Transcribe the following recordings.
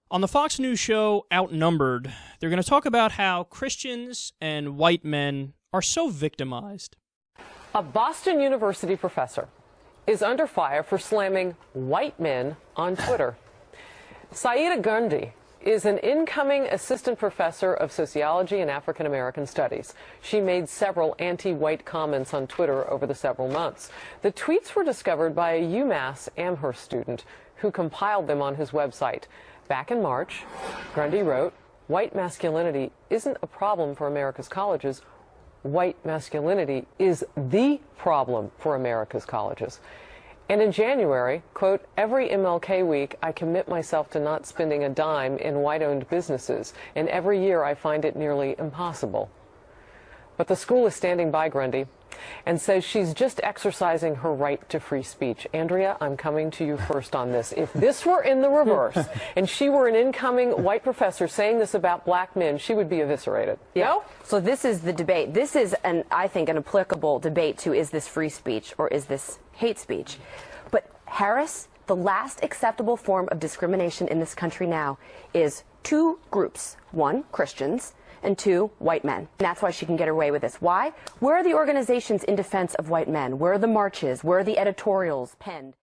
On the Fox News show Outnumbered, they're going to talk about how Christians and white men are so victimized. A Boston University professor is under fire for slamming white men on Twitter. Saida Gundy is an incoming assistant professor of sociology and African American studies. She made several anti-white comments on Twitter over the several months. The tweets were discovered by a UMass Amherst student who compiled them on his website. Back in March, Grundy wrote, "White masculinity isn't a problem for America's colleges. White masculinity is the problem for America's colleges." And in January, quote, "Every MLK week, I commit myself to not spending a dime in white-owned businesses, and every year I find it nearly impossible." But the school is standing by Grundy and says she's just exercising her right to free speech. Andrea, I'm coming to you first on this. If this were in the reverse and she were an incoming white professor saying this about black men, she would be eviscerated. Yeah. No? So this is the debate. This is, I think, an applicable debate to, is this free speech or is this hate speech? But Harris, the last acceptable form of discrimination in this country now is two groups. One, Christians, and two, white men. And that's why she can get away with this. Why? Where are the organizations in defense of white men? Where are the marches? Where are the editorials penned?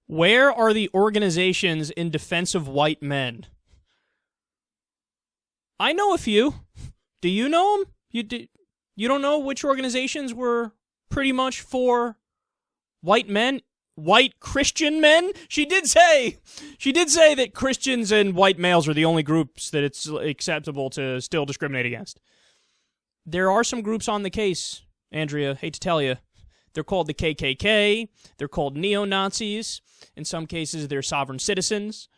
Where are the organizations in defense of white men? I know a few. Do you know them? You don't know which organizations were pretty much for white men? White Christian men? She did say that Christians and white males are the only groups that it's acceptable to still discriminate against. There are some groups on the case, Andrea, hate to tell you. They're called the KKK. They're called neo-Nazis. In some cases, they're sovereign citizens.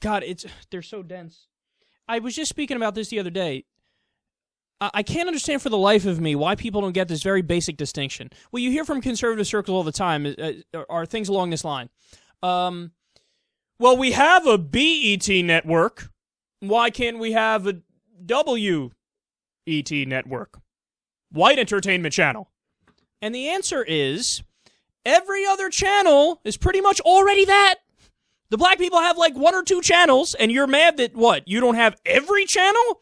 God, they're so dense. I was just speaking about this the other day. I can't understand for the life of me why people don't get this very basic distinction. What you hear from conservative circles all the time are things along this line. Well, we have a BET network. Why can't we have a WET network? White Entertainment Channel. And the answer is, every other channel is pretty much already that. The black people have like one or two channels, and you're mad that, what, you don't have every channel?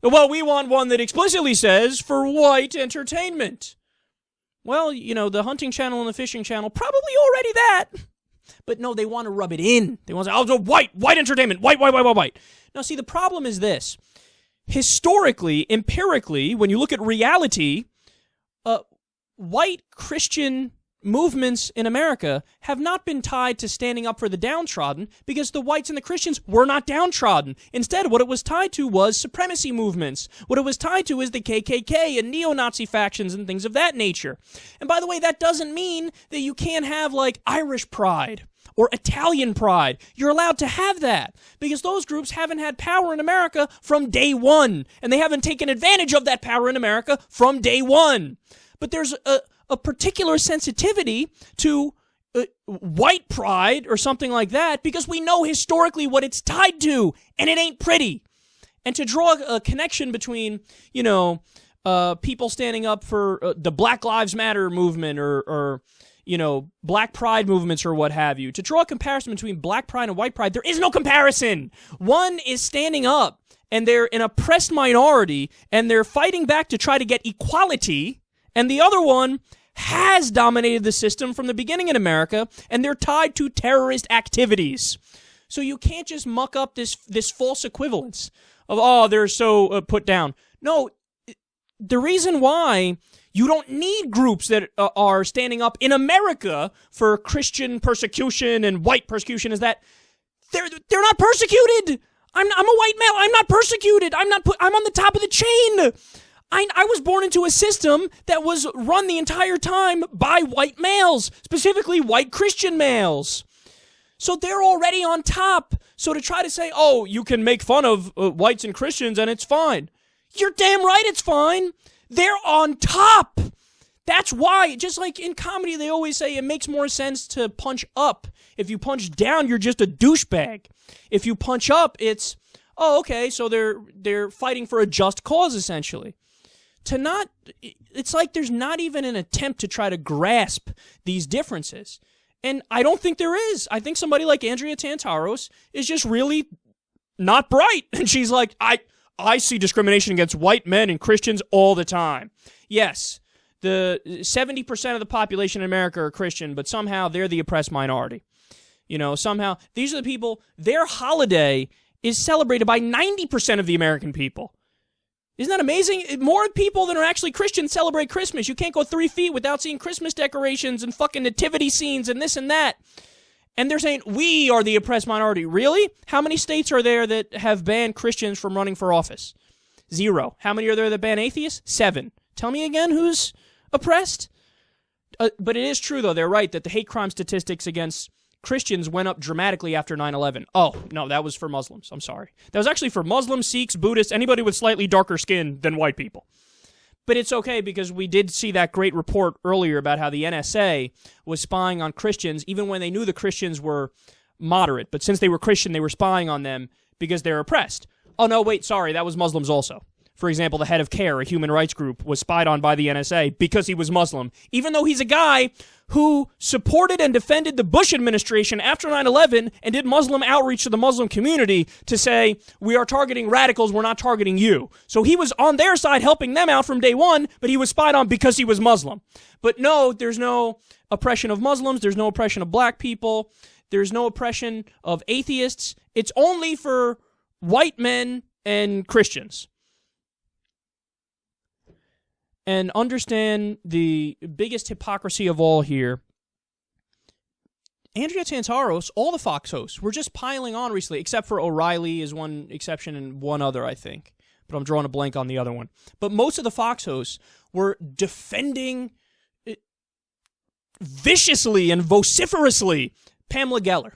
Well, we want one that explicitly says for white entertainment. Well, you know, the hunting channel and the fishing channel, probably already that. But no, they want to rub it in. They want to say, oh, white entertainment, white. Now, see, the problem is this. Historically, empirically, when you look at reality, white Christian movements in America have not been tied to standing up for the downtrodden because the whites and the Christians were not downtrodden. Instead, what it was tied to was supremacy movements. What it was tied to is the KKK and neo-Nazi factions and things of that nature. And by the way, that doesn't mean that you can't have, like, Irish pride or Italian pride. You're allowed to have that because those groups haven't had power in America from day one, and they haven't taken advantage of that power in America from day one. But there's a particular sensitivity to white pride or something like that because we know historically what it's tied to, and it ain't pretty. And to draw a connection between, you know, people standing up for the Black Lives Matter movement or, you know, black pride movements or what have you, to draw a comparison between black pride and white pride, there is no comparison. One is standing up, and they're an oppressed minority, and they're fighting back to try to get equality, and the other one has dominated the system from the beginning in America, and they're tied to terrorist activities. So you can't just muck up this false equivalence of, oh, they're so put down. No, the reason why you don't need groups that are standing up in America for Christian persecution and white persecution is that they're not persecuted. I'm a white male. I'm not persecuted. I'm on the top of the chain. I was born into a system that was run the entire time by white males, specifically white Christian males. So they're already on top. So to try to say, oh, you can make fun of whites and Christians and it's fine. You're damn right it's fine. They're on top. That's why, just like in comedy, they always say it makes more sense to punch up. If you punch down, you're just a douchebag. If you punch up, it's, oh, okay, so they're fighting for a just cause, essentially. It's like there's not even an attempt to try to grasp these differences. And I don't think there is. I think somebody like Andrea Tantaros is just really not bright. And she's like, I see discrimination against white men and Christians all the time. Yes, the 70% of the population in America are Christian, but somehow they're the oppressed minority. You know, somehow these are the people, their holiday is celebrated by 90% of the American people. Isn't that amazing? More people than are actually Christians celebrate Christmas. You can't go 3 feet without seeing Christmas decorations and fucking nativity scenes and this and that. And they're saying, we are the oppressed minority. Really? How many states are there that have banned Christians from running for office? 0. How many are there that ban atheists? 7. Tell me again who's oppressed? But it is true, though. They're right that the hate crime statistics against Christians went up dramatically after 9/11. Oh, no, that was for Muslims. I'm sorry. That was actually for Muslims, Sikhs, Buddhists, anybody with slightly darker skin than white people. But it's okay because we did see that great report earlier about how the NSA was spying on Christians even when they knew the Christians were moderate. But since they were Christian, they were spying on them because they're oppressed. Oh, no, wait, sorry, that was Muslims also. For example, the head of CARE, a human rights group, was spied on by the NSA because he was Muslim, even though he's a guy who supported and defended the Bush administration after 9/11 and did Muslim outreach to the Muslim community to say, we are targeting radicals, we're not targeting you. So he was on their side helping them out from day one, but he was spied on because he was Muslim. But no, there's no oppression of Muslims, there's no oppression of black people, there's no oppression of atheists. It's only for white men and Christians. And understand the biggest hypocrisy of all here. Andrea Tantaros, all the Fox hosts, were just piling on recently, except for O'Reilly is one exception and one other, I think. But I'm drawing a blank on the other one. But most of the Fox hosts were defending viciously and vociferously Pamela Geller.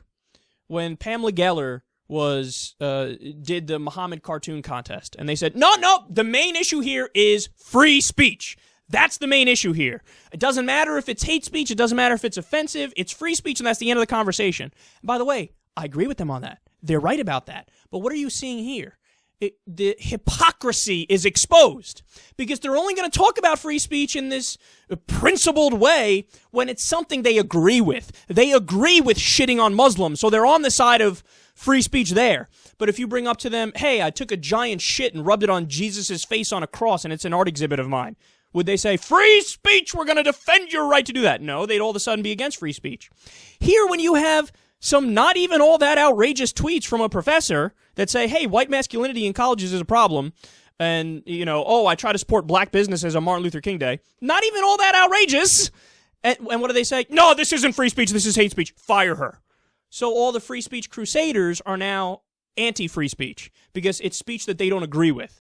When Pamela Geller did the Muhammad cartoon contest. And they said, no, the main issue here is free speech. That's the main issue here. It doesn't matter if it's hate speech. It doesn't matter if it's offensive. It's free speech, and that's the end of the conversation. And by the way, I agree with them on that. They're right about that. But what are you seeing here? The hypocrisy is exposed because they're only going to talk about free speech in this principled way when it's something they agree with. They agree with shitting on Muslims, so they're on the side of free speech there. But if you bring up to them, hey, I took a giant shit and rubbed it on Jesus' face on a cross and it's an art exhibit of mine, would they say, free speech, we're going to defend your right to do that? No, they'd all of a sudden be against free speech. Here, when you have some not even all that outrageous tweets from a professor that say, hey, white masculinity in colleges is a problem, and, you know, oh, I try to support black businesses on Martin Luther King Day, not even all that outrageous. And what do they say? No, this isn't free speech, this is hate speech. Fire her. So all the free speech crusaders are now anti-free speech because it's speech that they don't agree with.